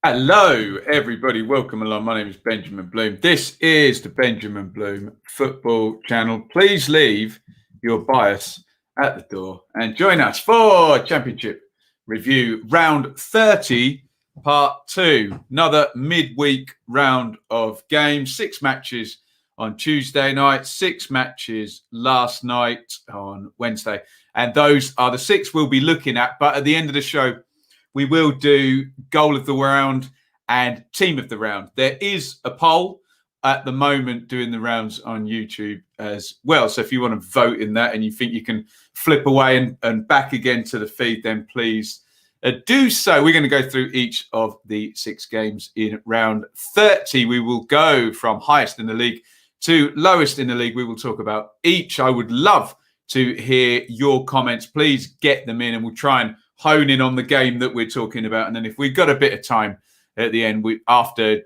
Hello, everybody. Welcome along. My name is Benjamin Bloom. This is the Benjamin Bloom Football Channel. Please leave your bias at the door and join us for Championship Review Round 30, Part 2. Another midweek round of games. 6 matches on Tuesday night, 6 matches last night on Wednesday. And those are the 6 we'll be looking at. But at the end of the show, we will do goal of the round and team of the round. There is a poll at the moment doing the rounds on YouTube as well. So if you want to vote in that and you think you can flip away and back again to the feed, then please do so. We're going to go through each of the 6 games in round 30. We will go from highest in the league to lowest in the league. We will talk about each. I would love to hear your comments. Please get them in and we'll try and hone in on the game that we're talking about. And then if we've got a bit of time at the end, after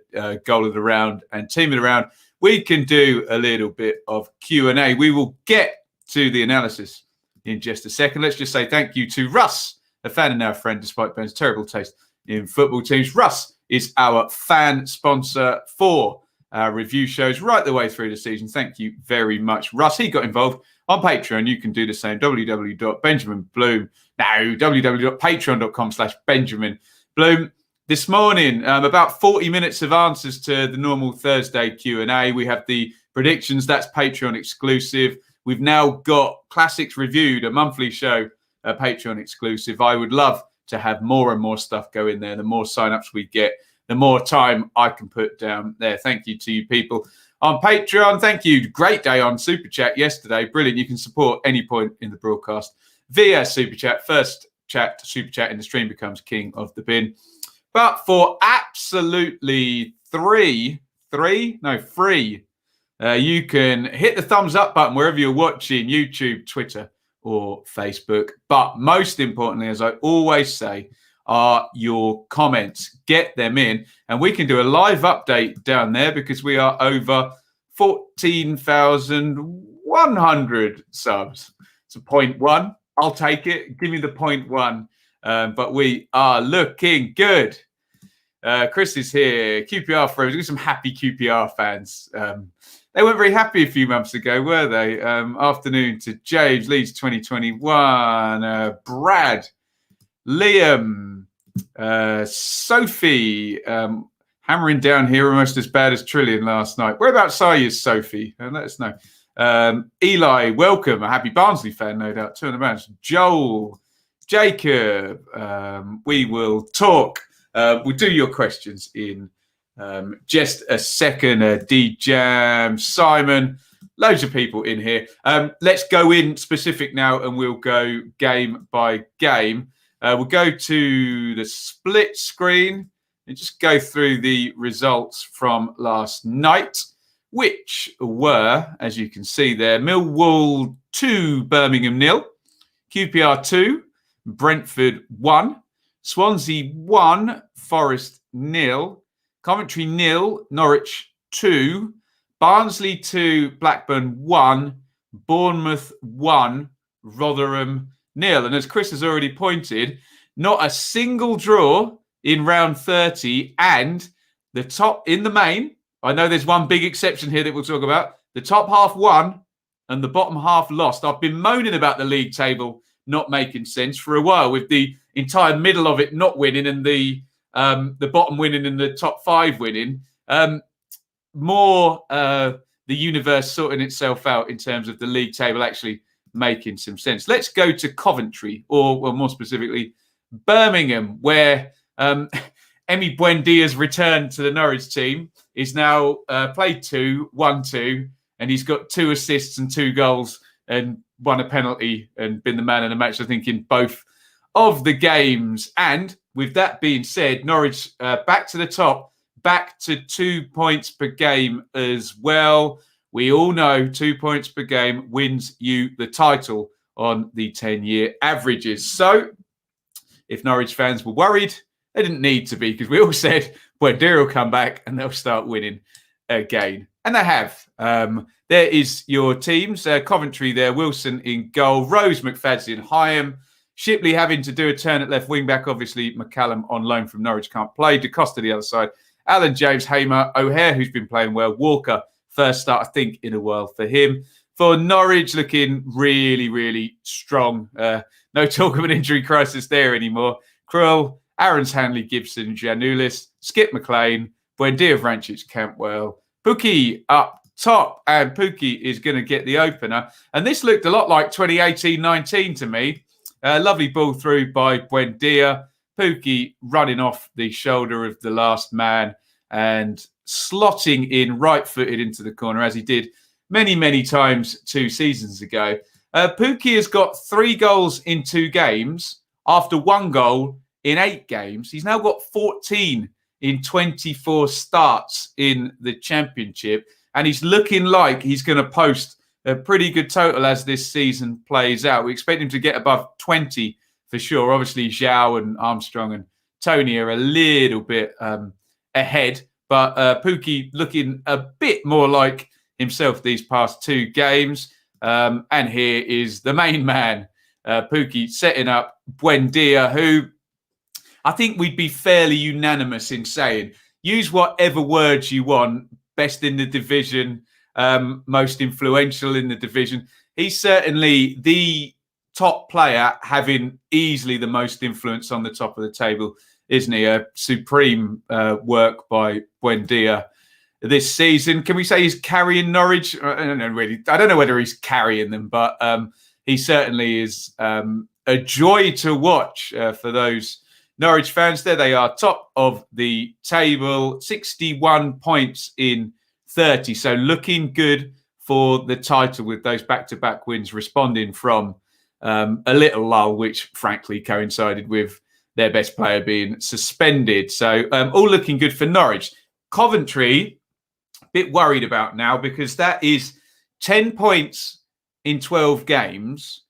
goal of the round and team of the round, we can do a little bit of Q&A. We will get to the analysis in just a second. Let's just say thank you to Russ, a fan and now friend, despite Ben's terrible taste in football teams. Russ is our fan sponsor for our review shows right the way through the season. Thank you very much, Russ. He got involved on Patreon. You can do the same. www.patreon.com/Benjamin Bloom. This morning, about 40 minutes of answers to the normal Thursday Q&A. We have the predictions. That's Patreon exclusive. We've now got Classics Reviewed, a monthly show, Patreon exclusive. I would love to have more and more stuff go in there. The more signups we get, the more time I can put down there. Thank you to you people on Patreon. Thank you. Great day on Super Chat yesterday. Brilliant. You can support any point in the broadcast via Super Chat. First chat to Super Chat in the stream becomes king of the bin. But for absolutely free, you can hit the thumbs up button wherever you're watching, YouTube, Twitter, or Facebook. But most importantly, as I always say, are your comments. Get them in. And we can do a live update down there because we are over 14,100 subs. It's a 0.1. I'll take it. Give me the 0.1. But we are looking good. Chris is here. QPR froze. Got some happy QPR fans. They weren't very happy a few months ago, were they? Afternoon to James, Leeds 2021. Brad, Liam, Sophie, hammering down here almost as bad as Trillion last night. Whereabouts are you, Sophie? Let us know. Eli, welcome. A happy Barnsley fan, no doubt. 200 match. Joel, Jacob, we will talk. We'll do your questions in just a second. D-Jam, Simon, loads of people in here. Let's go in specific now and we'll go game by game. We'll go to the split screen and just go through the results from last night, which were, as you can see there, Millwall 2, Birmingham 0, QPR 2, Brentford 1, Swansea 1, Forest 0, Coventry 0, Norwich 2, Barnsley 2, Blackburn 1, Bournemouth 1, Rotherham 0. And as Chris has already pointed, not a single draw in round 30, and the top in the main, I know there's one big exception here that we'll talk about, the top half won and the bottom half lost. I've been moaning about the league table not making sense for a while, with the entire middle of it not winning and the bottom winning and the top 5 winning. The universe sorting itself out in terms of the league table actually making some sense. Let's go to Coventry, or well, more specifically, Birmingham, where Emi Buendia's return to the Norwich team is now played 1-2, and he's got 2 assists and 2 goals and won a penalty and been the man of the match, I think, in both of the games. And with that being said, Norwich back to the top, back to 2 points per game as well. We all know 2 points per game wins you the title on the 10-year averages. So if Norwich fans were worried, they didn't need to be, because we all said Buendia will come back and they'll start winning again. And they have. There is your teams. Coventry there, Wilson in goal, Rose, McFadzean, Hyam, Shipley having to do a turn at left wing back. Obviously, McCallum on loan from Norwich can't play. De Costa the other side. Alan James, Hamer, O'Hare, who's been playing well. Walker, first start, I think, in a while for him. For Norwich, looking really, really strong. No talk of an injury crisis there anymore. Krul, Aaron's Hanley, Gibson, Giannoulis, Skip McLean, Buendia, Vrancic, Campbell, Pookie up top, and Pookie is going to get the opener. And this looked a lot like 2018-19 to me. Lovely ball through by Buendia. Pookie running off the shoulder of the last man and slotting in right-footed into the corner, as he did many, many times 2 seasons ago. Pookie has got 3 goals in 2 games after 1 goal in 8 games. He's now got 14 in 24 starts in the Championship. And he's looking like he's going to post a pretty good total as this season plays out. We expect him to get above 20 for sure. Obviously, Zhao and Armstrong and Tony are a little bit ahead. But Pookie looking a bit more like himself these past 2 games. And here is the main man, Pookie, setting up Buendia, who I think we'd be fairly unanimous in saying, use whatever words you want, best in the division, most influential in the division. He's certainly the top player, having easily the most influence on the top of the table, isn't he? A supreme work by Buendia this season. Can we say he's carrying Norwich? I don't know really. I don't know whether he's carrying them, but he certainly is a joy to watch for those Norwich fans. There they are, top of the table, 61 points in 30. So looking good for the title with those back-to-back wins, responding from a little lull, which frankly coincided with their best player being suspended. So all looking good for Norwich. Coventry, a bit worried about now because that is 10 points in 12 games.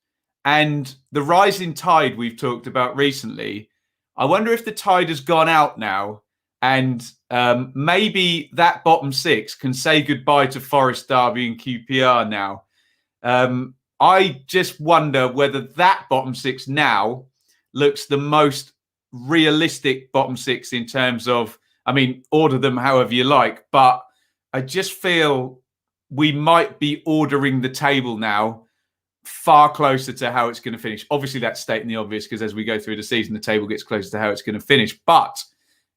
And the rising tide we've talked about recently, I wonder if the tide has gone out now and maybe that bottom 6 can say goodbye to Forest, Derby and QPR now. I just wonder whether that bottom 6 now looks the most realistic bottom 6 in terms of, I mean, order them however you like, but I just feel we might be ordering the table now far closer to how it's going to finish. Obviously, that's stating the obvious because as we go through the season, the table gets closer to how it's going to finish. But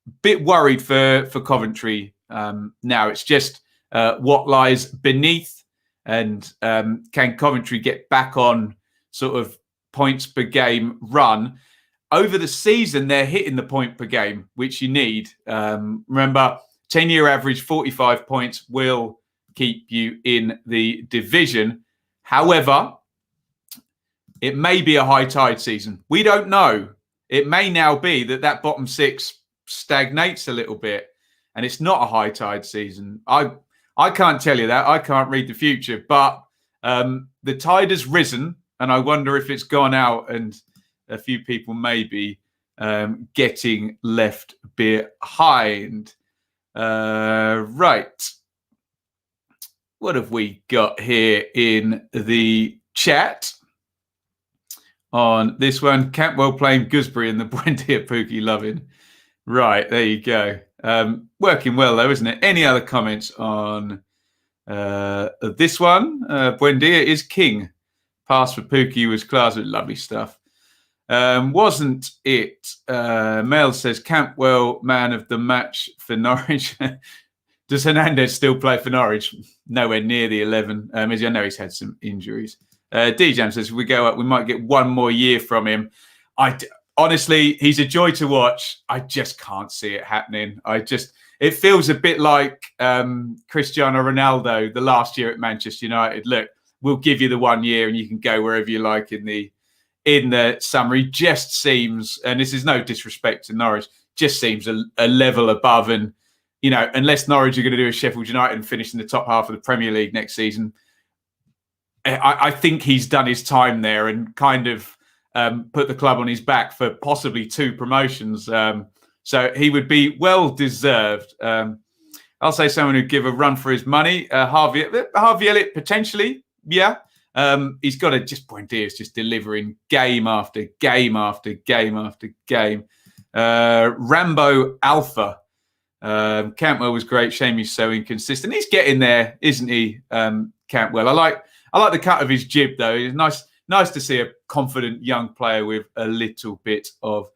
a bit worried for Coventry now. It's just what lies beneath, and can Coventry get back on sort of points per game run? Over the season, they're hitting the point per game, which you need. Remember, 10-year average, 45 points will keep you in the division. However, it may be a high tide season. We don't know. It may now be that bottom 6 stagnates a little bit and it's not a high tide season. I can't tell you that. I can't read the future, but the tide has risen and I wonder if it's gone out and a few people may be getting left behind. Right. What have we got here in the chat on this one? Campbell playing Gooseberry and the Buendia Pookie loving. Right, there you go. Working well, though, isn't it? Any other comments on this one? Buendia is king. Pass for Pookie was class. Lovely stuff. Wasn't it? Mel says, Campbell, man of the match for Norwich. Does Hernandez still play for Norwich? Nowhere near the 11. As I know, he's had some injuries. D-Jam says, if we go up, we might get 1 more year from him. Honestly, he's a joy to watch. I just can't see it happening. It feels a bit like Cristiano Ronaldo the last year at Manchester United. Look, we'll give you the 1 year and you can go wherever you like in the summer. He just seems, and this is no disrespect to Norwich, just seems a level above. And, you know, unless Norwich are going to do a Sheffield United and finish in the top half of the Premier League next season, I think he's done his time there and kind of put the club on his back for possibly 2 promotions. So he would be well deserved. I'll say someone who'd give a run for his money. Harvey Elliott, potentially, yeah. He's got to just Buendia's just delivering game after game after game after game. Rambo Alpha. Cantwell was great. Shame he's so inconsistent. He's getting there, isn't he, Cantwell? I like the cut of his jib, though. It's nice to see a confident young player with a little bit of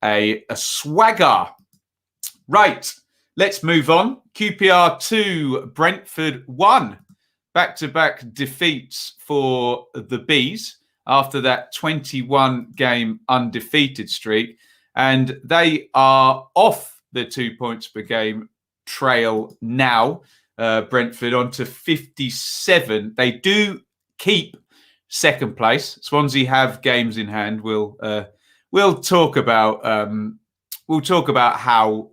a swagger. Right, let's move on. QPR 2, Brentford 1. Back-to-back defeats for the Bees after that 21-game undefeated streak. And they are off the 2 points per game trail now. Brentford on to 57. They do keep second place. Swansea have games in hand. We'll talk about how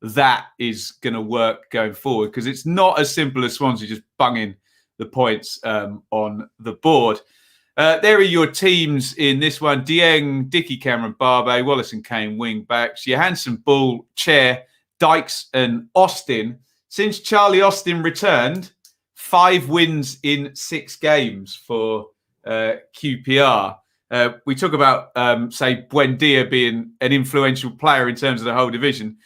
that is going to work going forward, because it's not as simple as Swansea just bunging the points on the board. There are your teams in this one. Dieng, Dickie, Cameron, Barbet, Wallace and Kane, wing backs. Johansson, Bull, Chair, Dykes and Austin. Since Charlie Austin returned, 5 wins in 6 games for QPR. We talk about, say, Buendia being an influential player in terms of the whole division.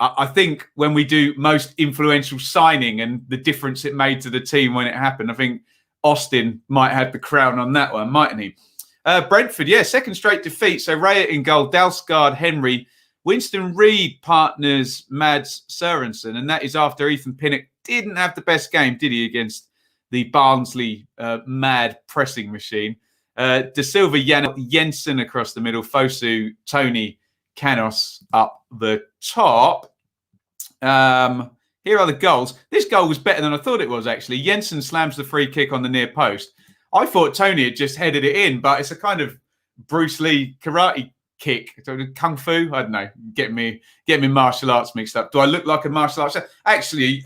I think when we do most influential signing and the difference it made to the team when it happened, I think Austin might have the crown on that one, mightn't he? Brentford, second straight defeat. So Raya in goal, Dalsgaard, Henry, Winston Reid partners Mads Sørensen, and that is after Ethan Pinnock didn't have the best game, did he, against the Barnsley mad pressing machine. De Silva, Jensen across the middle, Fosu, Tony, Canos up the top. Here are the goals. This goal was better than I thought it was, actually. Jensen slams the free kick on the near post. I thought Tony had just headed it in, but it's a kind of Bruce Lee karate kick. Kung Fu? I don't know. Get me martial arts mixed up. Do I look like a martial arts? Actually,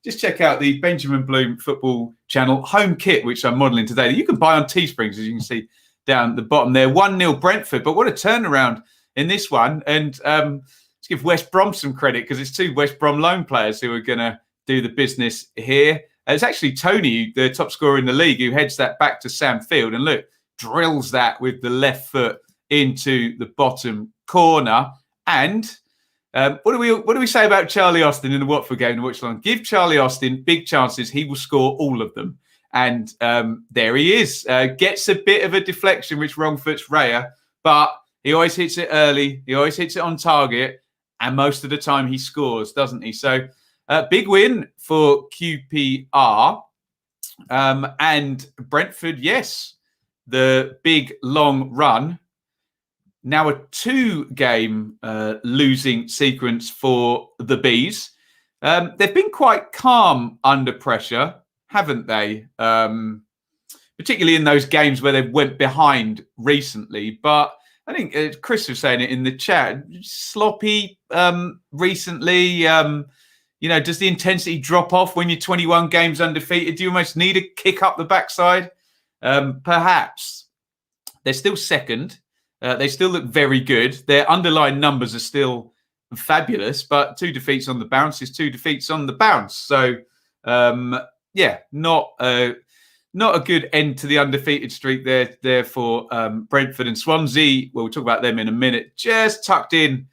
just check out the Benjamin Bloom Football Channel home kit, which I'm modelling today. You can buy on Teesprings, as you can see down the bottom there. 1-0 Brentford, but what a turnaround in this one. And let's give West Brom some credit, because it's 2 West Brom loan players who are going to do the business here. It's actually Tony, the top scorer in the league, who heads that back to Sam Field. And look, drills that with the left foot into the bottom corner. And what do we say about Charlie Austin in the Watford game? Which one? Give Charlie Austin big chances. He will score all of them. And there he is. Gets a bit of a deflection, which wrong foots Raya, but he always hits it early. He always hits it on target. And most of the time he scores, doesn't he? So big win for QPR. And Brentford, yes, the big long run. Now a 2-game losing sequence for the Bees. They've been quite calm under pressure, haven't they? Particularly in those games where they went behind recently. But I think Chris was saying it in the chat, sloppy recently. Does the intensity drop off when you're 21 games undefeated? Do you almost need a kick up the backside? Perhaps. They're still second. They still look very good. Their underlying numbers are still fabulous, but 2 defeats on the bounce is 2 defeats on the bounce. So, not a good end to the undefeated streak there for Brentford. And Swansea, we'll talk about them in a minute, just tucked in,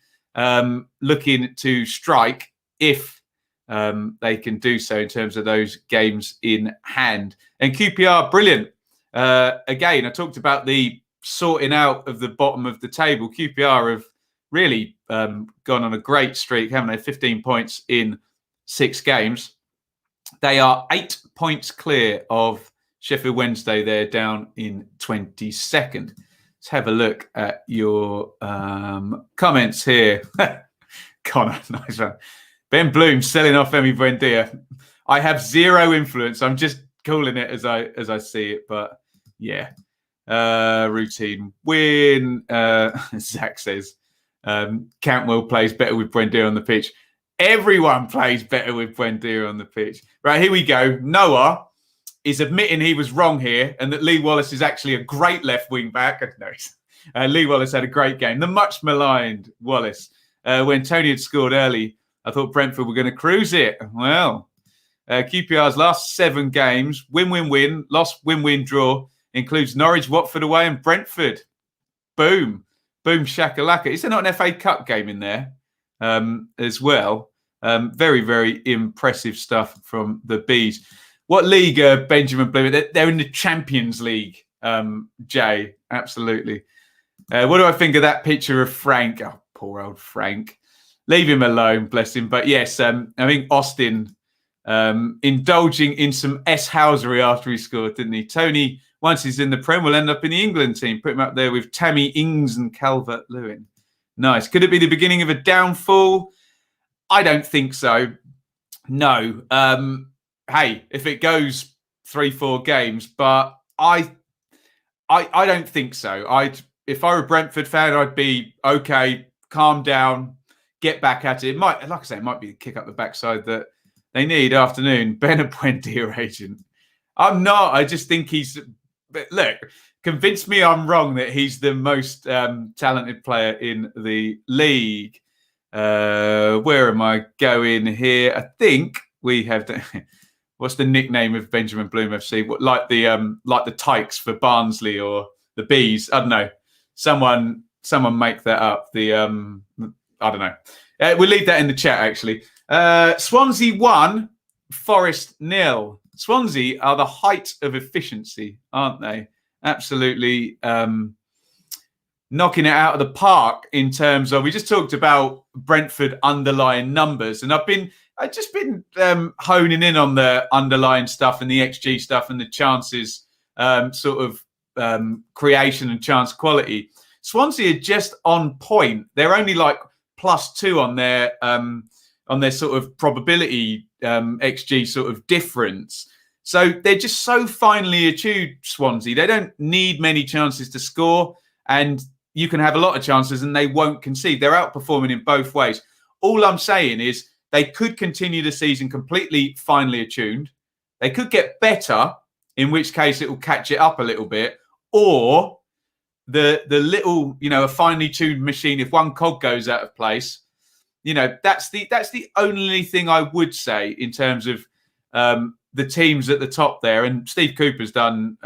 looking to strike if they can do so in terms of those games in hand. And QPR, brilliant. Again, I talked about the sorting out of the bottom of the table. QPR have really gone on a great streak, haven't they? 15 points in 6 games. They are 8 points clear of Sheffield Wednesday. They're down in 22nd. Let's have a look at your comments here. Connor, nice one. Ben Bloom selling off Emi Buendia. I have zero influence. I'm just calling it as I see it. But yeah, routine win. Zach says Cantwell plays better with Buendia on the pitch. Everyone plays better with Buendia on the pitch. Right, here we go. Noah is admitting he was wrong here and that Lee Wallace is actually a great left wing back. No, Lee Wallace had a great game. The much maligned Wallace. When Tony had scored early, I thought Brentford were going to cruise it. Well, QPR's last 7 games, win, lost, win, draw, includes Norwich, Watford away and Brentford. Boom shakalaka. Is there not an FA Cup game in there as well? Very, very impressive stuff from the Bees. What league, Benjamin Bloom? They're in the Champions League, Jay. Absolutely. What do I think of that picture of Frank? Oh, poor old Frank. Leave him alone, bless him. But yes, I think Austin indulging in some S-housery after he scored, didn't he? Tony, once he's in the Prem, will end up in the England team. Put him up there with Tammy Ings and Calvert-Lewin. Nice. Could it be the beginning of a downfall? I don't think so. No. Hey, if it goes 3-4 games, but I don't think so. If I were a Brentford fan, I'd be okay, calm down, get back at it. It might, like I say, it might be a kick up the backside that they need. Afternoon, Benapuente agent. I'm not. I just think he's. But look, convince me I'm wrong that he's the most talented player in the league. Where am I going here? I think we have. What's the nickname of Benjamin Bloom FC? What, like the Tykes for Barnsley or the Bees? I don't know. Someone make that up. I don't know. We'll leave that in the chat, actually. Swansea 1, Forest 0. Swansea are the height of efficiency, aren't they? Absolutely knocking it out of the park in terms of, we just talked about Brentford underlying numbers, and I've just been honing in on the underlying stuff and the XG stuff and the chances creation and chance quality. Swansea are just on point. They're only like +2 on their sort of probability XG sort of difference. So they're just so finely attuned, Swansea. They don't need many chances to score, and you can have a lot of chances and they won't concede. They're outperforming in both ways. All I'm saying is they could continue the season completely finely attuned. They could get better, in which case it will catch it up a little bit, or the little, a finely tuned machine, if one cog goes out of place, that's the only thing I would say in terms of the teams at the top there. And Steve Cooper's done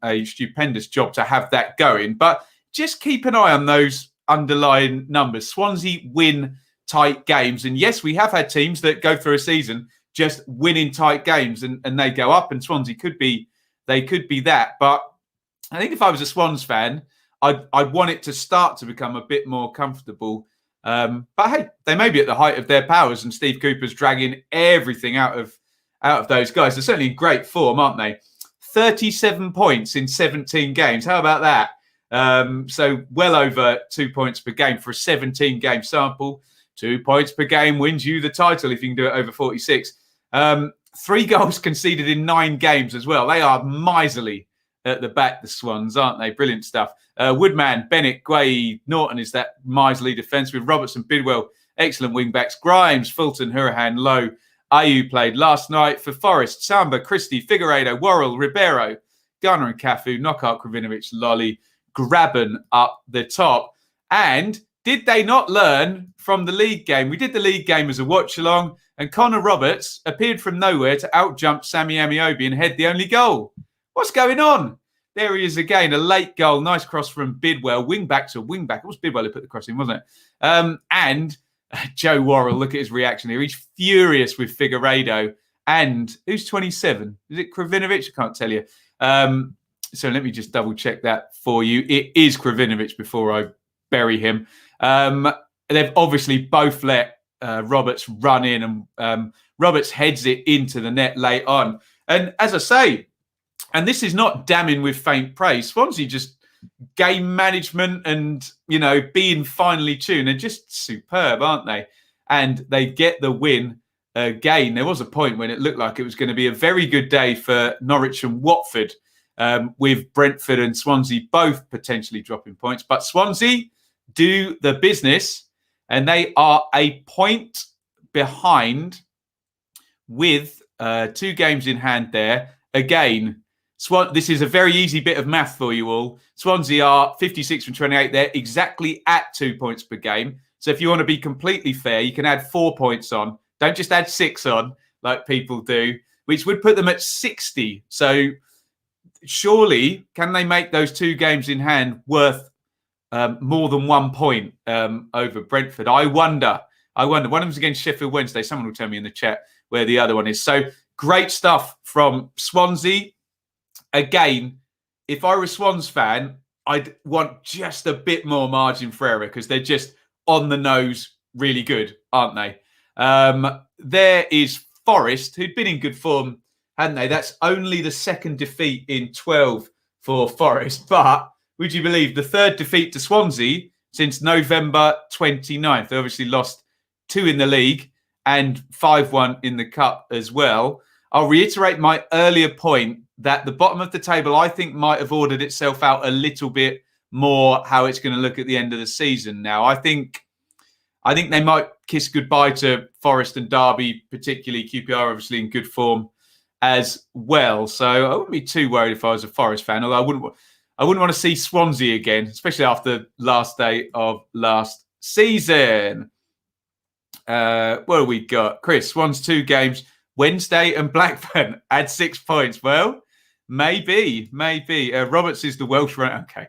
a stupendous job to have that going. But just keep an eye on those underlying numbers. Swansea win tight games. And yes, we have had teams that go through a season just winning tight games and they go up, and Swansea could be that. But I think if I was a Swans fan, I'd want it to start to become a bit more comfortable. But hey, they may be at the height of their powers, and Steve Cooper's dragging everything out of those guys. They're certainly in great form, aren't they? 37 points in 17 games. How about that? So well over 2 points per game for a 17-game sample. 2 points per game wins you the title if you can do it over 46. 3 goals conceded in 9 games as well. They are miserly at the back, the Swans, aren't they? Brilliant stuff. Woodman, Bennett, Guay, Norton is that miserly defence with Robertson, Bidwell, excellent wing-backs. Grimes, Fulton, Hurahan, Lowe. Ayew played last night for Forest. Samba, Christie, Figueiredo, Worrell, Ribeiro, Garner and Cafu, Knockout, Kravinovic, Lolly, Graben up the top. And did they not learn from the league game? We did the league game as a watch-along, and Connor Roberts appeared from nowhere to out-jump Sammy Amiobi and head the only goal. What's going on? There he is again, a late goal. Nice cross from Bidwell. Wing-back to wing-back. It was Bidwell who put the cross in, wasn't it? And Joe Worrell, look at his reaction here. He's furious with Figueiredo. And who's 27? Is it Kravinovic? I can't tell you. So let me just double-check that for you. It is Kravinovic before I bury him. They've obviously both let Roberts run in, and Roberts heads it into the net late on. And as I say, and this is not damning with faint praise, Swansea just game management and, being finely tuned. They're just superb, aren't they? And they get the win again. There was a point when it looked like it was going to be a very good day for Norwich and Watford, with Brentford and Swansea both potentially dropping points. But Swansea do the business, and they are a point behind with 2 games in hand there. Again, this is a very easy bit of math for you all. Swansea are 56 from 28. They're exactly at 2 points per game. So if you want to be completely fair, you can add 4 points on. Don't just add 6 on like people do. which would put them at 60. So surely, can they make those 2 games in hand worth more than 1 point over Brentford? I wonder. One of them's against Sheffield Wednesday. Someone will tell me in the chat where the other one is. So great stuff from Swansea. Again, if I were a Swans fan, I'd want just a bit more margin for error because they're just on the nose really good, aren't they? There is Forest, who'd been in good form, hadn't they? That's only the 2nd defeat in 12 for Forest. But would you believe the 3rd defeat to Swansea since November 29th? They obviously lost 2 in the league and 5-1 in the cup as well. I'll reiterate my earlier point that the bottom of the table, I think, might have ordered itself out a little bit more how it's going to look at the end of the season now. I think they might kiss goodbye to Forest and Derby, particularly QPR, obviously in good form as well. So I wouldn't be too worried if I was a Forest fan, although I wouldn't want to see Swansea again, especially after last day of last season. What have we got? Chris, Swans 2 games, Wednesday and Blackburn, add 6 points. Well, maybe. Roberts is the Welsh runner. Okay.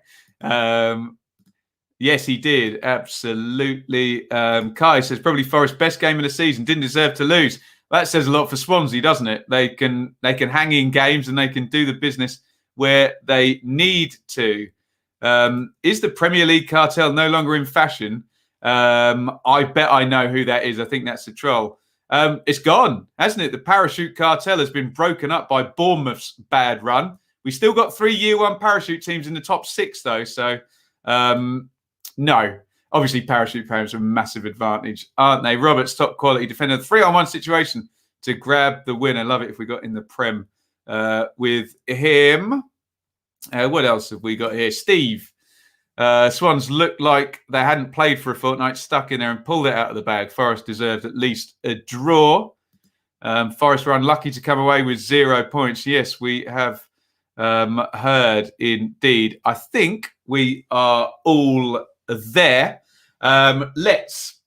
Yes, he did. Absolutely. Kai says probably Forest's best game of the season. Didn't deserve to lose. That says a lot for Swansea, doesn't it? They can hang in games and they can do the business where they need to. Is the Premier League cartel no longer in fashion? I bet I know who that is. I think that's a troll. It's gone, hasn't it? The parachute cartel has been broken up by Bournemouth's bad run. We still got 3 year 1 parachute teams in the top 6, though. So, no. Obviously, parachute players are a massive advantage, aren't they? Roberts, top quality defender. 3-on-1 situation to grab the win. I love it if we got in the Prem with him. What else have we got here? Steve. Swans looked like they hadn't played for a fortnight, stuck in there and pulled it out of the bag. Forest deserved at least a draw. Forest were unlucky to come away with 0 points. Yes, we have heard indeed. I think we are all there. Let's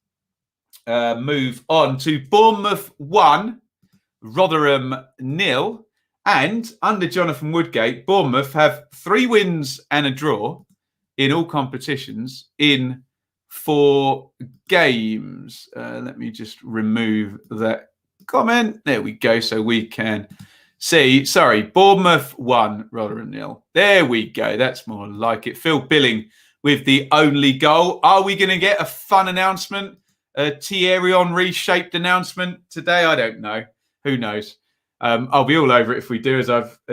move on to Bournemouth 1, Rotherham 0. And under Jonathan Woodgate, Bournemouth have 3 wins and a draw in all competitions in 4 games. Let me just remove that comment. There we go, so we can see. Sorry, Bournemouth 1, Rotherham 0. There we go. That's more like it. Phil Billing with the only goal. Are we going to get a fun announcement? A Thierry Henry shaped announcement today? I don't know. Who knows? I'll be all over it if we do, as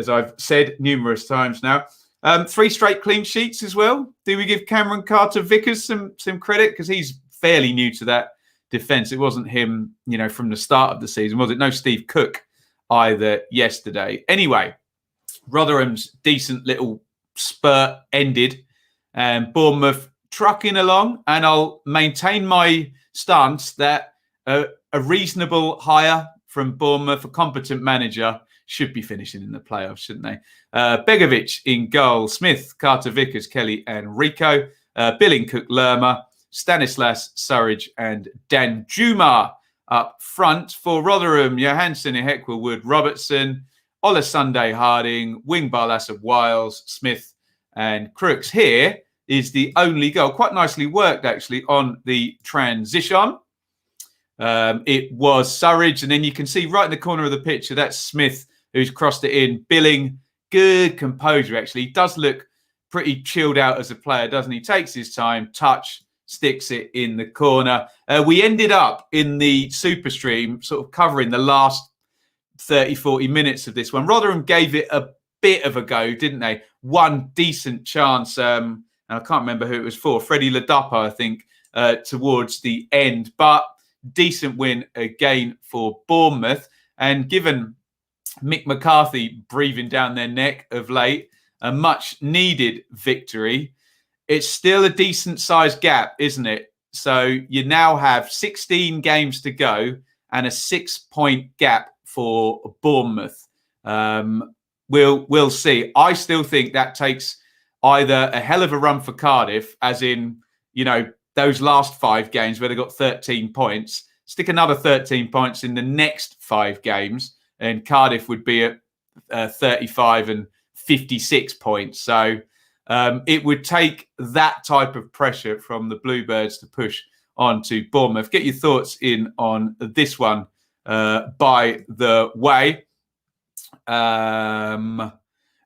I've said numerous times now. 3 straight clean sheets as well. Do we give Cameron Carter-Vickers some credit? Because he's fairly new to that defence. It wasn't him, from the start of the season, was it? No Steve Cook either yesterday. Anyway, Rotherham's decent little spurt ended and Bournemouth trucking along. And I'll maintain my stance that a reasonable hire from Bournemouth, a competent manager, should be finishing in the playoffs, shouldn't they? Begovic in goal, Smith, Carter-Vickers, Kelly and Rico, Billing-Cook, Lerma, Stanislas, Surridge and Danjuma up front. For Rotherham, Johansson, Ihekwa, Wood, Robertson, Olasunde, Harding, Wing Barlass of Wiles, Smith and Crooks. Here is the only goal. Quite nicely worked, actually, on the transition. It was Surridge, and then you can see right in the corner of the picture, that's Smith, who's crossed it in. Billing, good composure, actually. He does look pretty chilled out as a player, doesn't he? Takes his time, touch, sticks it in the corner. We ended up in the Super Stream sort of covering the last 30, 40 minutes of this one. Rotherham gave it a bit of a go, didn't they? One decent chance. And I can't remember who it was for. Freddie Ladapa, I think, towards the end. But decent win again for Bournemouth. And given Mick McCarthy breathing down their neck of late, a much needed victory, it's still a decent sized gap, isn't it? So you now have 16 games to go and a 6-point gap for Bournemouth. We'll see. I still think that takes either a hell of a run for Cardiff, as in, those last 5 games where they got 13 points, stick another 13 points in the next 5 games, and Cardiff would be at 35 and 56 points. So it would take that type of pressure from the Bluebirds to push on to Bournemouth. Get your thoughts in on this one, by the way.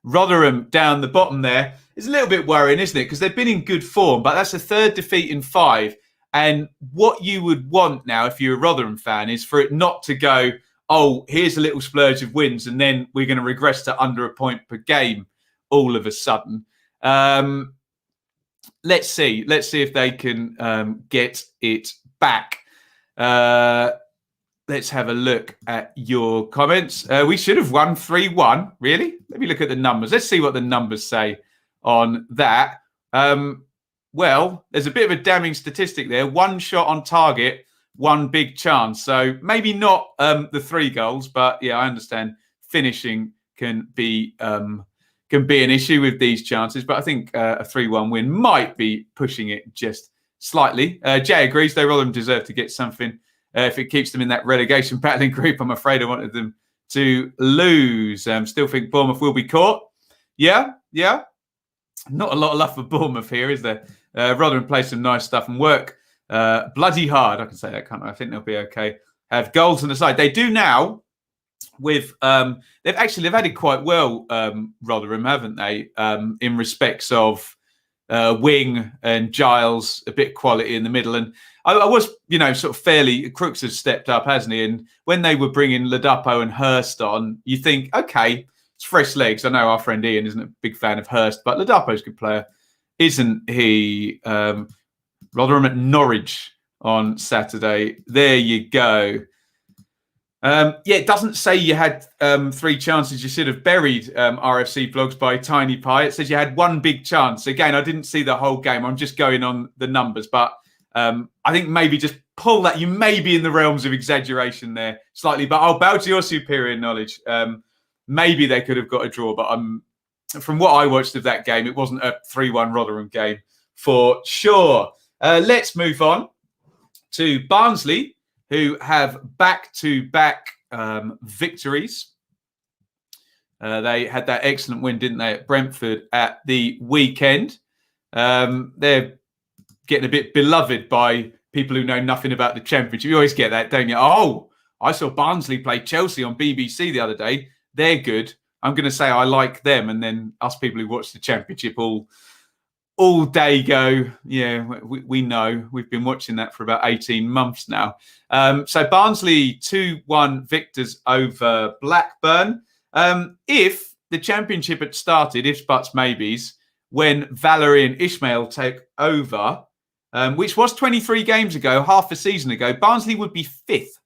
Rotherham down the bottom there is a little bit worrying, isn't it? Because they've been in good form, but that's a third defeat in 5. And what you would want now, if you're a Rotherham fan, is for it not to go, oh, here's a little splurge of wins, and then we're going to regress to under a point per game all of a sudden. Let's see if they can get it back. Let's have a look at your comments. We should have won 3-1. Really? Let me look at the numbers. Let's see what the numbers say on that. Well, there's a bit of a damning statistic there. 1 shot on target, 1 big chance. So maybe not the 3 goals, but yeah, I understand finishing can be an issue with these chances. But I think a 3-1 win might be pushing it just slightly. Jay agrees, though. Rotherham deserve to get something. If it keeps them in that relegation battling group, I'm afraid I wanted them to lose. Still think Bournemouth will be caught. Yeah. Not a lot of love for Bournemouth here, is there? Rotherham play some nice stuff and work bloody hard. I can say that, can't I? I think they'll be okay. Have goals on the side. They do now with... they've added quite well, Rotherham, haven't they? In respects of Wing and Giles, a bit of quality in the middle. And I was, sort of fairly... Crooks has stepped up, hasn't he? And when they were bringing Ladapo and Hurst on, you think, okay, it's fresh legs. I know our friend Iain isn't a big fan of Hurst, but Ladapo's a good player, isn't he? Rotherham at Norwich on Saturday. There you go. It doesn't say you had 3 chances. You should have buried RFC Vlogs by Tiny Pie. It says you had 1 big chance. Again, I didn't see the whole game. I'm just going on the numbers, but I think maybe just pull that. You may be in the realms of exaggeration there slightly, but I'll bow to your superior knowledge. Maybe they could have got a draw, but from what I watched of that game, it wasn't a 3-1 Rotherham game for sure. Let's move on to Barnsley, who have back-to-back victories. They had that excellent win, didn't they, at Brentford at the weekend. They're getting a bit beloved by people who know nothing about the Championship. You always get that, don't you? Oh, I saw Barnsley play Chelsea on BBC the other day. They're good. I'm going to say I like them. And then us people who watch the Championship all day go, yeah, we know. We've been watching that for about 18 months now. So Barnsley 2-1 victors over Blackburn. If the Championship had started, ifs, buts, maybes, when Valerie and Ishmael take over, which was 23 games ago, half a season ago, Barnsley would be 5th.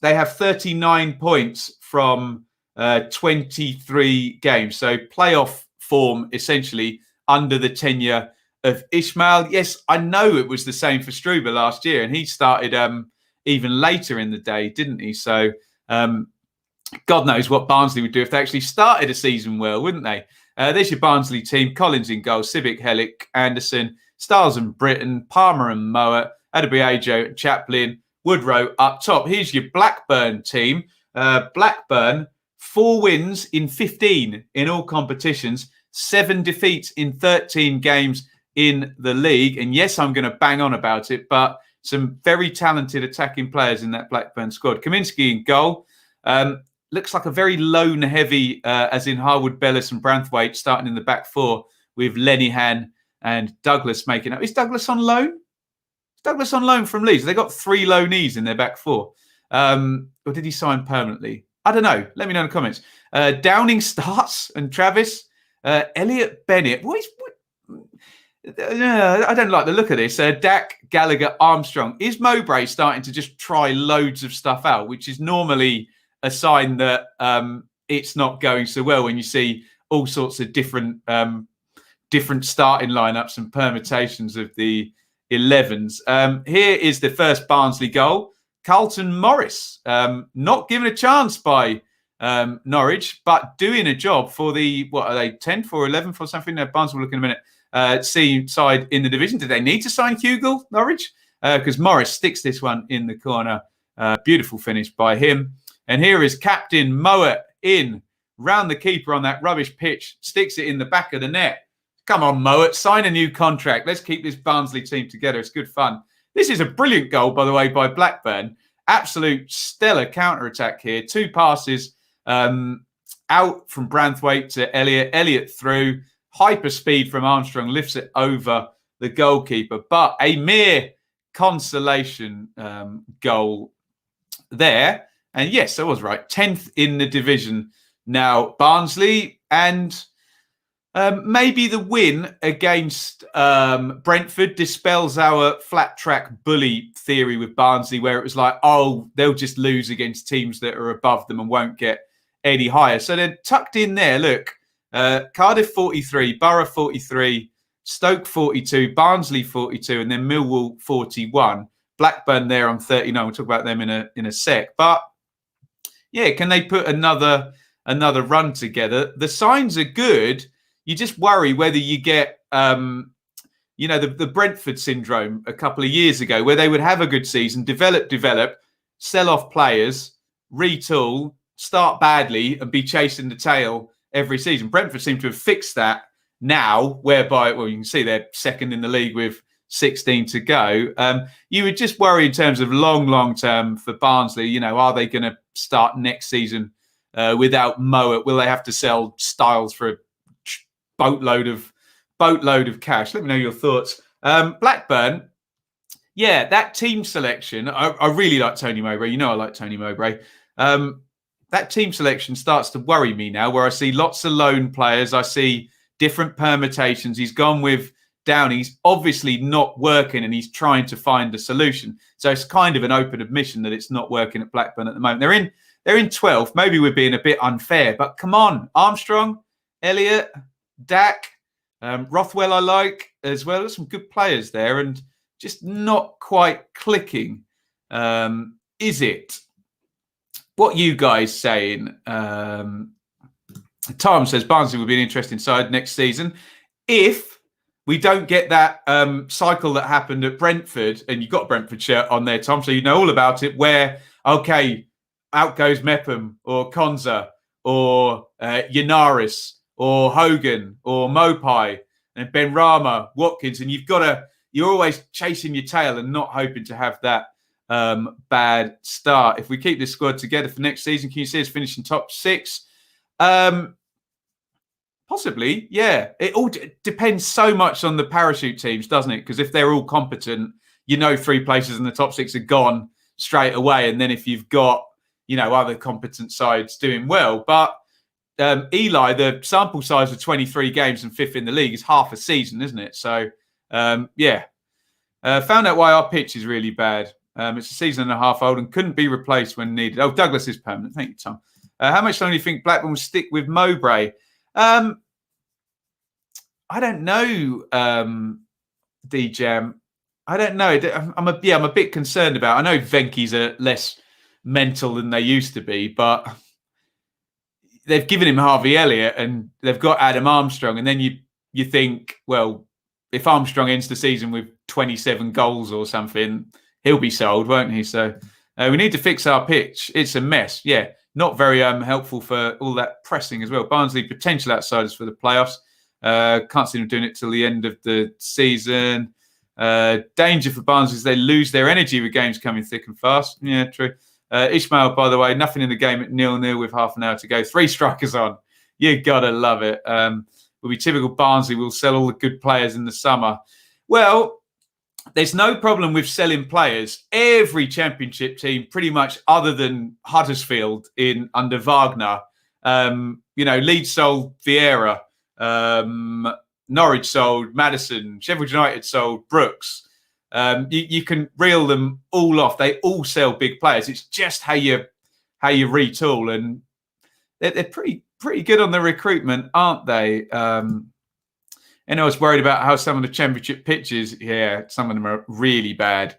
They have 39 points from 23 games. So playoff form, essentially, under the tenure of Ishmael. Yes, I know it was the same for Struber last year, and he started even later in the day, didn't he? So God knows what Barnsley would do if they actually started a season well, wouldn't they? There's your Barnsley team. Collins in goal, Civic, Hellick, Anderson, Stiles and Britton, Palmer and Mowat, Adebayo, Chaplin, Woodrow up top. Here's your Blackburn team. Blackburn, 4 wins in 15 in all competitions, 7 defeats in 13 games in the league. And yes, I'm going to bang on about it, but some very talented attacking players in that Blackburn squad. Kaminsky in goal. Looks like a very loan-heavy, as in Harwood, Bellis and Branthwaite starting in the back 4 with Lenihan and Douglas making up. Is Douglas on loan? Is Douglas on loan from Leeds? They got 3 loanees in their back 4. Or did he sign permanently? I don't know. Let me know in the comments. Downing starts and Travis. Elliot Bennett. I don't like the look of this. Dak, Gallagher, Armstrong. Is Mowbray starting to just try loads of stuff out, which is normally a sign that it's not going so well when you see all sorts of different starting lineups and permutations of the 11s. Here is the first Barnsley goal. Carlton Morris, not given a chance by Norwich, but doing a job for the, 10th or 11th or something? Barnsley will look in a minute. C side in the division. Did they need to sign Hugel, Norwich? Because Morris sticks this one in the corner. Beautiful finish by him. And here is Captain Mowat in, round the keeper on that rubbish pitch, sticks it in the back of the net. Come on, Mowat, sign a new contract. Let's keep this Barnsley team together. It's good fun. This is a brilliant goal, by the way, by Blackburn. Absolute stellar counter-attack here. 2 passes out from Branthwaite to Elliott. Elliott through. Hyper speed from Armstrong lifts it over the goalkeeper. But a mere consolation goal there. And yes, I was right. 10th in the division now, Barnsley. And maybe the win against Brentford dispels our flat track bully theory with Barnsley, where it was like, oh, they'll just lose against teams that are above them and won't get any higher. So they're tucked in there. Look, Cardiff 43, Borough 43, Stoke 42, Barnsley 42, and then Millwall 41. Blackburn there on 39. We'll talk about them in a sec. But yeah, can they put another run together? The signs are good. You just worry whether you get, the Brentford syndrome a couple of years ago, where they would have a good season, develop, sell off players, retool, start badly, and be chasing the tail every season. Brentford seem to have fixed that now, whereby, well, you can see they're second in the league with 16 to go. You would just worry in terms of long term for Barnsley. Are they going to start next season without Mowat? Will they have to sell Styles for a boatload of cash? Let me know your thoughts. Blackburn, yeah, that team selection. I really like Tony Mowbray. I like Tony Mowbray. That team selection starts to worry me now, where I see lots of lone players. I see different permutations. He's gone with Downey. He's obviously not working, and he's trying to find a solution. So it's kind of an open admission that it's not working at Blackburn at the moment. They're in 12th. Maybe we're being a bit unfair, but come on, Armstrong, Elliott, Dak, Rothwell I like as well. There's some good players there, and just not quite clicking. Is it? What you guys saying? Tom says Barnsley will be an interesting side next season if we don't get that cycle that happened at Brentford. And you got a Brentford shirt on there, Tom, so you know all about it. Where out goes Mepham or Konza or Yanaris or Hogan or Mopai and Ben Rama, Watkins, and you're always chasing your tail and not hoping to have that bad start. If we keep this squad together for next season, can you see us finishing top 6? Possibly, yeah. It all depends so much on the parachute teams, doesn't it? Because if they're all competent, 3 places in the top 6 are gone straight away. And then if you've got, other competent sides doing well. But Eli, the sample size of 23 games and 5th in the league is half a season, isn't it? So, yeah. Found out why our pitch is really bad. It's a season and a half old and couldn't be replaced when needed. Oh, Douglas is permanent. Thank you, Tom. How much longer do you think Blackburn will stick with Mowbray? I don't know, D-Jam. I don't know. I'm a bit concerned about. I know Venky's are less mental than they used to be, but they've given him Harvey Elliott and they've got Adam Armstrong, and then you think, well, if Armstrong ends the season with 27 goals or something, he'll be sold, won't he? So we need to fix our pitch. It's a mess. Yeah, not very helpful for all that pressing as well. Barnsley potential outsiders for the playoffs. Can't see them doing it till the end of the season. Danger for Barnsley is they lose their energy with games coming thick and fast. Yeah, true. Ishmael, by the way, nothing in the game at 0-0 with half an hour to go. 3 strikers on. You got to love it. Will be typical Barnsley. We'll sell all the good players in the summer. Well, there's no problem with selling players. Every championship team, pretty much other than Huddersfield under Wagner, Leeds sold Vieira, Norwich sold Mattheson, Sheffield United sold Brooks. You can reel them all off. They all sell big players. It's just how you retool, and they're pretty good on the recruitment, aren't they? And I was worried about how some of the championship pitches, some of them are really bad,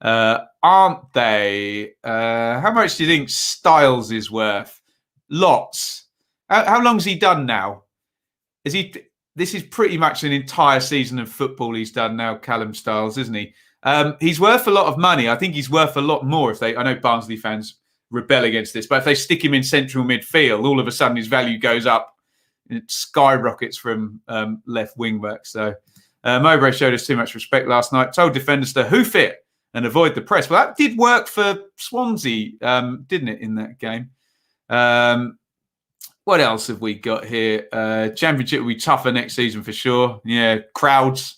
aren't they? How much do you think Styles is worth? Lots. How long's he done now? This is pretty much an entire season of football he's done now, Callum Styles, isn't he? He's worth a lot of money. I think he's worth a lot more I know Barnsley fans rebel against this. But if they stick him in central midfield, all of a sudden his value goes up. It skyrockets from left wing back. So Mowbray showed us too much respect last night. Told defenders to hoof it and avoid the press. Well, that did work for Swansea, didn't it, in that game? What else have we got here? Championship will be tougher next season for sure. Yeah, crowds.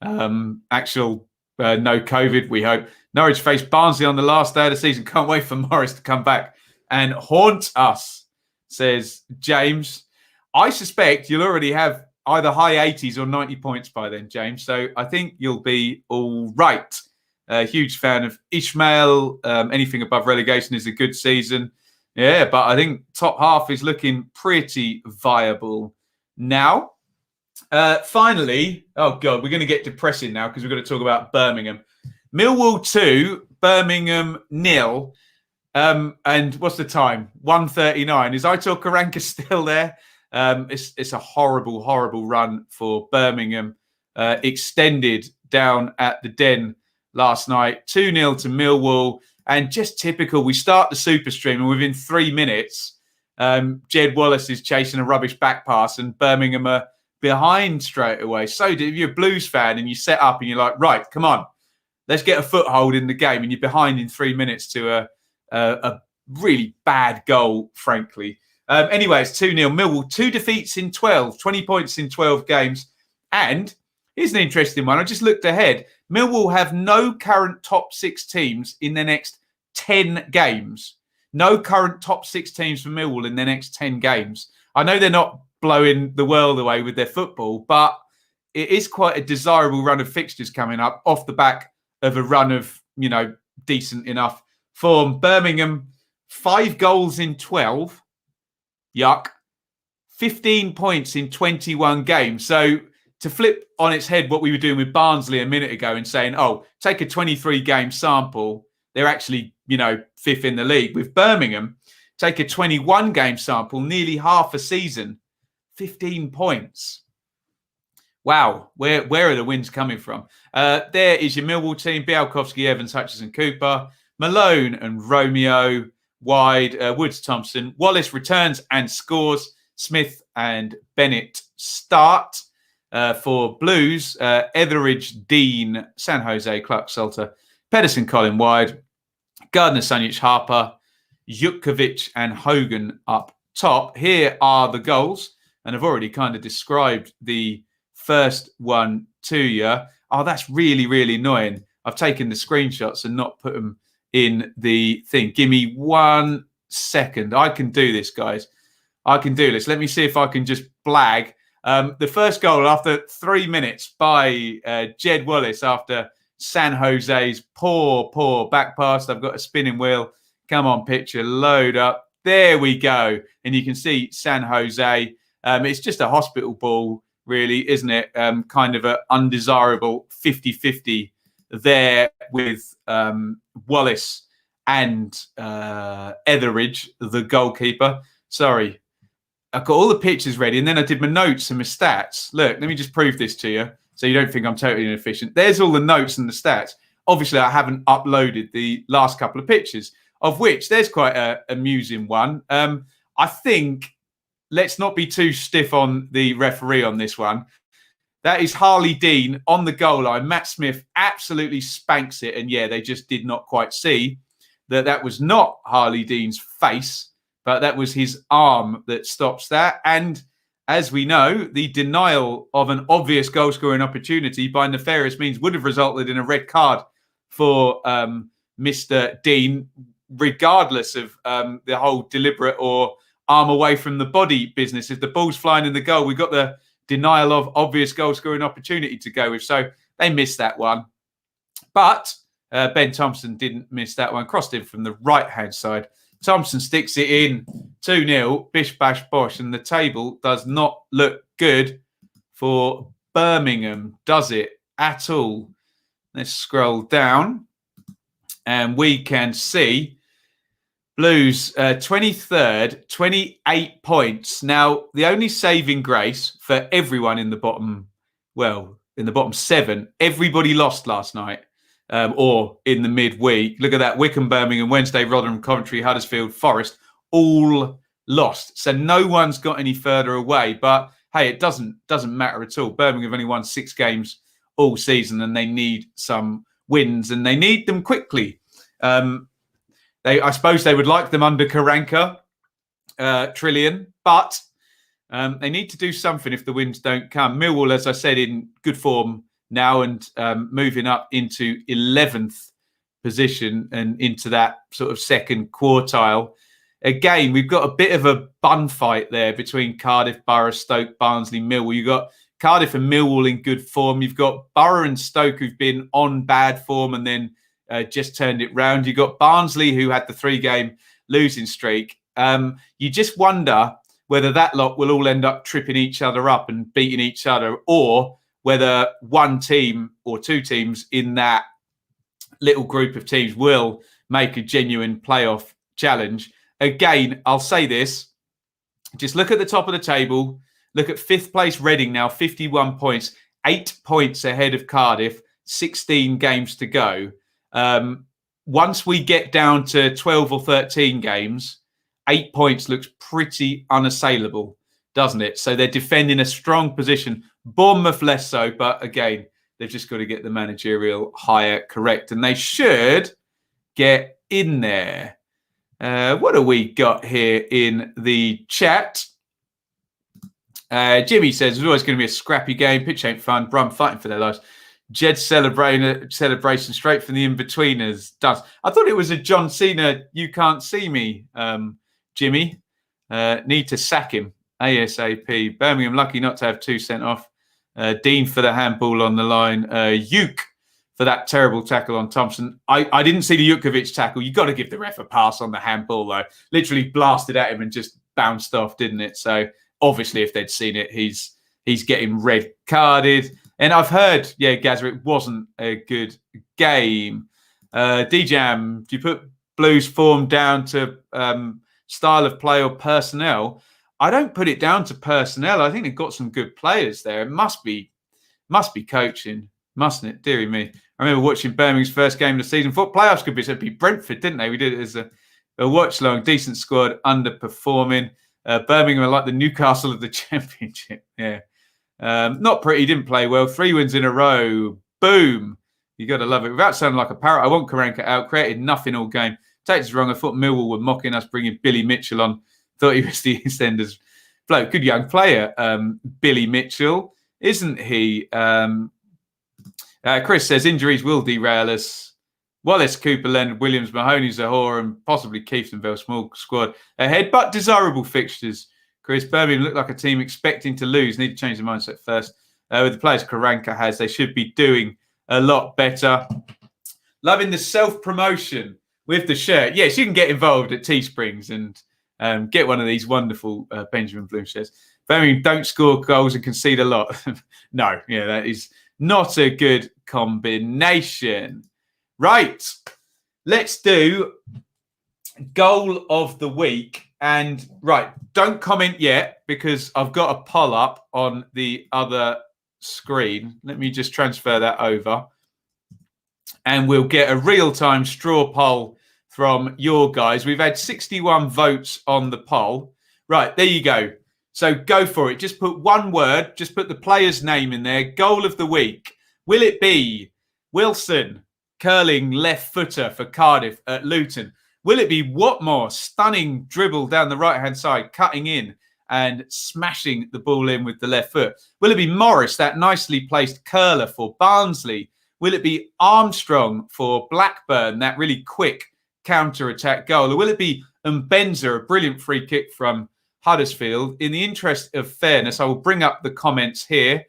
Actual no COVID, we hope. Norwich faced Barnsley on the last day of the season. Can't wait for Morris to come back and haunt us, says James. I suspect you'll already have either high 80s or 90 points by then, James. So I think you'll be all right. Huge fan of Ishmael. Anything above relegation is a good season. Yeah, but I think top half is looking pretty viable now. Finally, oh God, we're going to get depressing now because we're going to talk about Birmingham. Millwall 2, Birmingham 0. And what's the time? 1:39. Is Aitor Karanka still there? It's a horrible, horrible run for Birmingham. Extended down at the Den last night. 2-0 to Millwall. And just typical, we start the super stream and within 3 minutes, Jed Wallace is chasing a rubbish back pass and Birmingham are behind straight away. So if you're a Blues fan and you set up and you're like, right, come on, let's get a foothold in the game, and you're behind in 3 minutes to a really bad goal, frankly. Anyway, it's 2-0. Millwall, 2 defeats in 12, 20 points in 12 games. And here's an interesting one. I just looked ahead. Millwall have no current top 6 teams in their next 10 games. No current top 6 teams for Millwall in their next 10 games. I know they're not blowing the world away with their football, but it is quite a desirable run of fixtures coming up off the back of a run of, decent enough form. Birmingham, 5 goals in 12. Yuck. 15 points in 21 games. So to flip on its head what we were doing with Barnsley a minute ago and saying, oh, take a 23-game sample. They're actually, 5th in the league. With Birmingham, take a 21-game sample, nearly half a season, 15 points. Wow, where are the wins coming from? There is your Millwall team: Bialkowski, Evans, Hutchison, Cooper, Malone and Romeo, wide, Woods, Thompson. Wallace returns and scores. Smith and Bennett start. For Blues, Etheridge, Dean, San Jose, Clark, Salter, Pedersen, Colin, wide, Gardner, Sunic, Harper, Jutkovic and Hogan up top. Here are the goals, and I've already kind of described the first one to you. Oh, that's really, really annoying. I've taken the screenshots and not put them in the thing. Give me 1 second. I can do this, guys. I can do this. Let me see if I can just blag. The first goal after 3 minutes by Jed Wallace after San Jose's poor back pass. I've got a spinning wheel. Come on, picture, load up. There we go. And you can see San Jose. It's just a hospital ball, really, isn't it? Kind of an undesirable 50-50 there with Wallace and Etheridge, the goalkeeper. Sorry. I've got all the pictures ready, and then I did my notes and my stats. Look, let me just prove this to you so you don't think I'm totally inefficient. There's all the notes and the stats. Obviously, I haven't uploaded the last couple of pictures, of which there's quite an amusing one. I think, let's not be too stiff on the referee on this one. That is Harley Dean on the goal line. Matt Smith absolutely spanks it, and yeah, they just did not quite see that was not Harley Dean's face, but that was his arm that stops that. And as we know, the denial of an obvious goal-scoring opportunity by nefarious means would have resulted in a red card for Mr. Dean, regardless of the whole deliberate or arm away from the body business. If the ball's flying in the goal, we've got the denial of obvious goal-scoring opportunity to go with. So they missed that one. But Ben Thompson didn't miss that one. Crossed in from the right-hand side. Thompson sticks it in 2-0, bish, bash, bosh, and the table does not look good for Birmingham, does it, at all? Let's scroll down, and we can see Blues 23rd, 28 points. Now, the only saving grace for everyone in the bottom, in the bottom 7, everybody lost last night. or in the midweek. Look at that. Wycombe, Birmingham, Wednesday, Rotherham, Coventry, Huddersfield, Forest, all lost. So no one's got any further away. But hey, it doesn't matter at all. Birmingham have only won 6 games all season, and they need some wins, and they need them quickly. I suppose they would like them under Karanka, Trillion, but they need to do something if the wins don't come. Millwall, as I said, in good form now and moving up into 11th position and into that sort of second quartile. Again, we've got a bit of a bun fight there between Cardiff, Borough, Stoke, Barnsley, Millwall. You've got Cardiff and Millwall in good form. You've got Borough and Stoke who've been on bad form and then just turned it round. You've got Barnsley who had the 3-game losing streak. You just wonder whether that lot will all end up tripping each other up and beating each other, or whether one team or 2 teams in that little group of teams will make a genuine playoff challenge. Again, I'll say this. Just look at the top of the table. Look at 5th place Reading now, 51 points, 8 points ahead of Cardiff, 16 games to go. Once we get down to 12 or 13 games, 8 points looks pretty unassailable, doesn't it? So they're defending a strong position. Bournemouth less so, but again, they've just got to get the managerial hire correct, and they should get in there. What have we got here in the chat? Jimmy says, it's always going to be a scrappy game. Pitch ain't fun. Brum fighting for their lives. Jed celebration straight from the in-betweeners. Does. I thought it was a John Cena, you can't see me, Jimmy. Need to sack him ASAP. Birmingham lucky not to have 2 sent off. Dean for the handball on the line. Uke for that terrible tackle on Thompson. I didn't see the Jukovic tackle. You got to give the ref a pass on the handball, though. Literally blasted at him and just bounced off, didn't it? So obviously, if they'd seen it, he's getting red carded. And I've heard, Gazza, it wasn't a good game. D-Jam, do you put Blues form down to style of play or personnel? I don't put it down to personnel. I think they've got some good players there. It must be coaching, mustn't it? Deary me. I remember watching Birmingham's first game of the season. Thought playoffs could be beat Brentford, didn't they? We did it as a watch long. Decent squad, underperforming. Birmingham are like the Newcastle of the Championship. Yeah. Not pretty, didn't play well. 3 wins in a row. Boom. You got to love it. Without sounding like a parrot, I want Karanka out. Created nothing all game. Takes us wrong. I thought Millwall were mocking us, bringing Billy Mitchell on. Thought he was the EastEnders bloke. Good young player, Billy Mitchell, isn't he? Chris says injuries will derail us. Wallace, Cooper, Leonard, Williams, Mahoney, Zahor, and possibly Keefenville, small squad ahead, but desirable fixtures. Chris, Birmingham look like a team expecting to lose. Need to change the mindset first. With the players Karanka has, they should be doing a lot better. Loving the self-promotion with the shirt. Yes, you can get involved at Teesprings and get one of these wonderful Benjamin Bloom shirts. Birmingham don't score goals and concede a lot. No, that is not a good combination. Right, let's do goal of the week. And right, don't comment yet because I've got a poll up on the other screen. Let me just transfer that over. And we'll get a real-time straw poll from your guys. We've had 61 votes on the poll. Right, there you go. So go for it. Just put one word. Just put the player's name in there. Goal of the week. Will it be Wilson, curling left footer for Cardiff at Luton? Will it be Watmore, stunning dribble down the right-hand side, cutting in and smashing the ball in with the left foot? Will it be Morris, that nicely placed curler for Barnsley? Will it be Armstrong for Blackburn, that really quick counter-attack goal? Or will it be Mbenza, a brilliant free kick from Huddersfield? In the interest of fairness, I will bring up the comments here.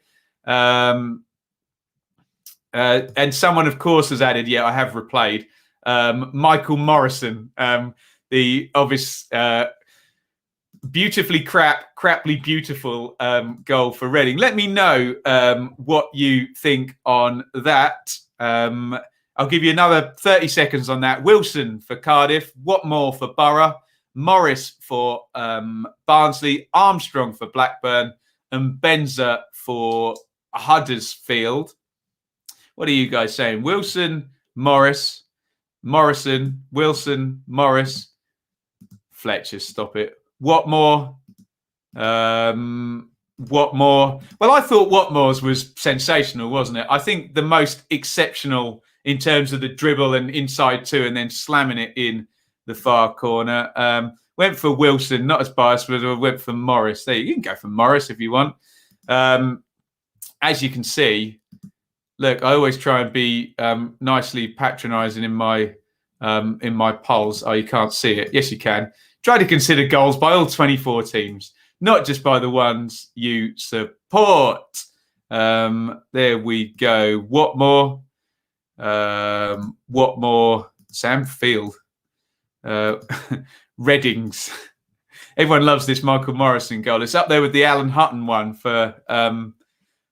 And someone, of course, has added, I have replayed. Michael Morrison, the obvious beautifully craply beautiful goal for Reading. Let me know what you think on that. I'll give you another 30 seconds on that. Wilson for Cardiff, Watmore for Borough, Morris for Barnsley, Armstrong for Blackburn, and Benza for Huddersfield. What are you guys saying? Wilson, Morris, Morrison, Wilson, Morris, Fletcher, stop it. Watmore. Watmore. Well, I thought Watmore's was sensational, wasn't it? I think the most exceptional in terms of the dribble and inside two and then slamming it in the far corner. Went for Wilson, not as biased, but I went for Morris. There, you can go for Morris if you want. As you can see, look, I always try and be nicely patronising in my polls. Oh, you can't see it. Yes, you can. Try to consider goals by all 24 teams, not just by the ones you support. There we go. Watmore. Watmore. Sam Field. Reddings. Everyone loves this Michael Morrison goal. It's up there with the Alan Hutton one for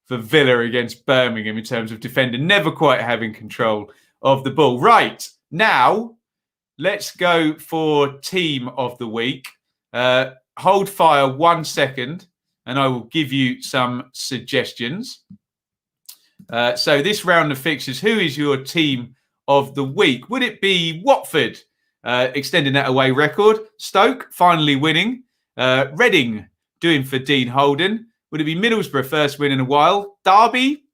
Villa against Birmingham in terms of defending, never quite having control of the ball. Right, now, let's go for team of the week. Hold fire 1 second, and I will give you some suggestions. So this round of fixtures, who is your team of the week? Would it be Watford, extending that away record? Stoke, finally winning. Reading, doing for Dean Holden. Would it be Middlesbrough, first win in a while? Derby,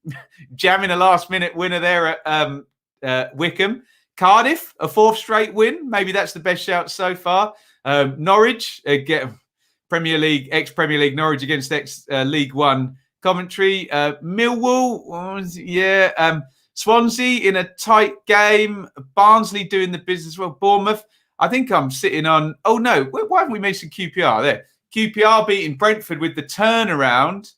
jamming a last-minute winner there at Wickham. Cardiff, a 4th straight win. Maybe that's the best shout so far. Norwich, ex-Premier League Norwich against ex-League One Coventry. Millwall, yeah. Swansea in a tight game. Barnsley doing the business well. Bournemouth, I think I'm sitting on... Oh, no. Why haven't we mentioned QPR there? QPR beating Brentford with the turnaround.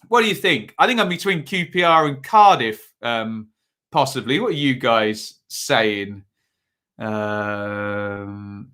What do you think? I think I'm between QPR and Cardiff, possibly. What are you guys saying? QPR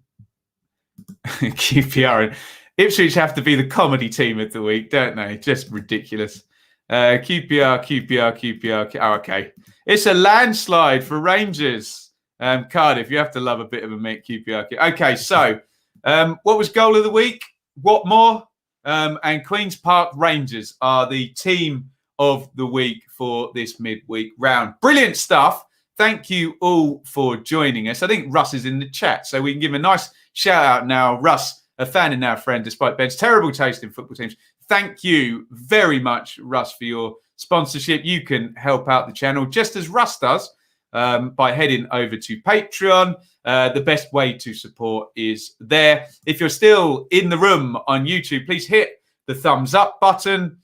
and Ipswich have to be the comedy team of the week, don't they? Just ridiculous. QPR. Oh, okay. It's a landslide for Rangers. Cardiff, you have to love a bit of a mate, QPR. Okay, so what was goal of the week? Watmore and Queen's Park Rangers are the team of the week for this midweek round. Brilliant stuff. Thank you all for joining us. I think Russ is in the chat, so we can give him a nice shout out now. Russ, a fan and now a friend, despite Ben's terrible taste in football teams. Thank you very much, Russ, for your sponsorship. You can help out the channel just as Russ does by heading over to Patreon. The best way to support is there. If you're still in the room on YouTube, please hit the thumbs up button.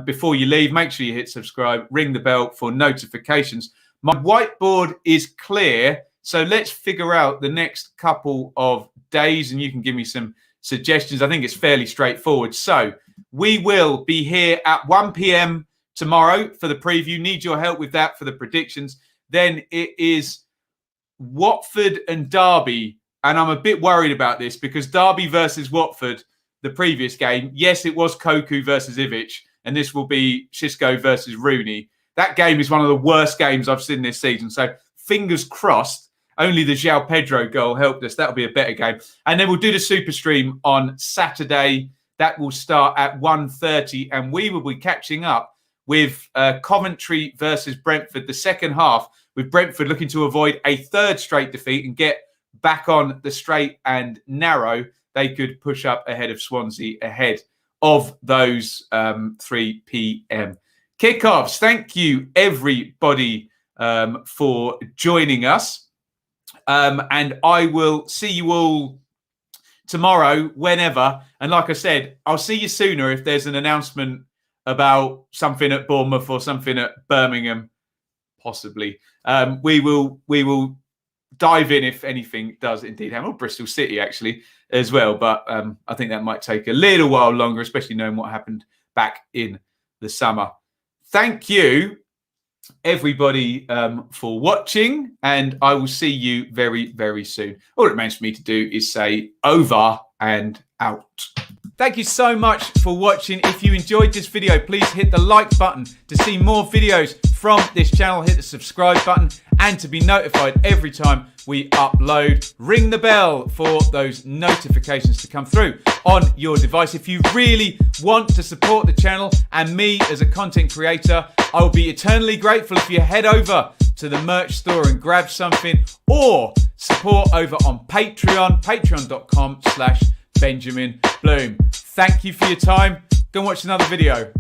Before you leave, make sure you hit subscribe, ring the bell for notifications. My whiteboard is clear, so let's figure out the next couple of days, and you can give me some suggestions. I think it's fairly straightforward. So we will be here at 1 p.m. tomorrow for the preview. Need your help with that for the predictions. Then it is Watford and Derby, and I'm a bit worried about this because Derby versus Watford, the previous game, yes, it was Koku versus Ivic, and this will be Xisco versus Rooney. That game is one of the worst games I've seen this season. So fingers crossed, only the João Pedro goal helped us. That'll be a better game. And then we'll do the Super Stream on Saturday. That will start at 1:30, and we will be catching up with Coventry versus Brentford, the second half, with Brentford looking to avoid a 3rd straight defeat and get back on the straight and narrow. They could push up ahead of Swansea ahead of those 3 p.m. kickoffs. Thank you, everybody, for joining us. And I will see you all tomorrow, whenever. And like I said, I'll see you sooner if there's an announcement about something at Bournemouth or something at Birmingham, possibly. We will dive in if anything does indeed happen. Or Bristol City, actually, as well. But I think that might take a little while longer, especially knowing what happened back in the summer. Thank you, everybody, for watching, and I will see you very, very soon. All it remains for me to do is say over and out. Thank you so much for watching. If you enjoyed this video, please hit the like button to see more videos from this channel. Hit the subscribe button and to be notified every time we upload. Ring the bell for those notifications to come through on your device. If you really want to support the channel and me as a content creator, I will be eternally grateful if you head over to the merch store and grab something, or support over on Patreon, patreon.com/Benjamin Bloom. Thank you for your time. Go and watch another video.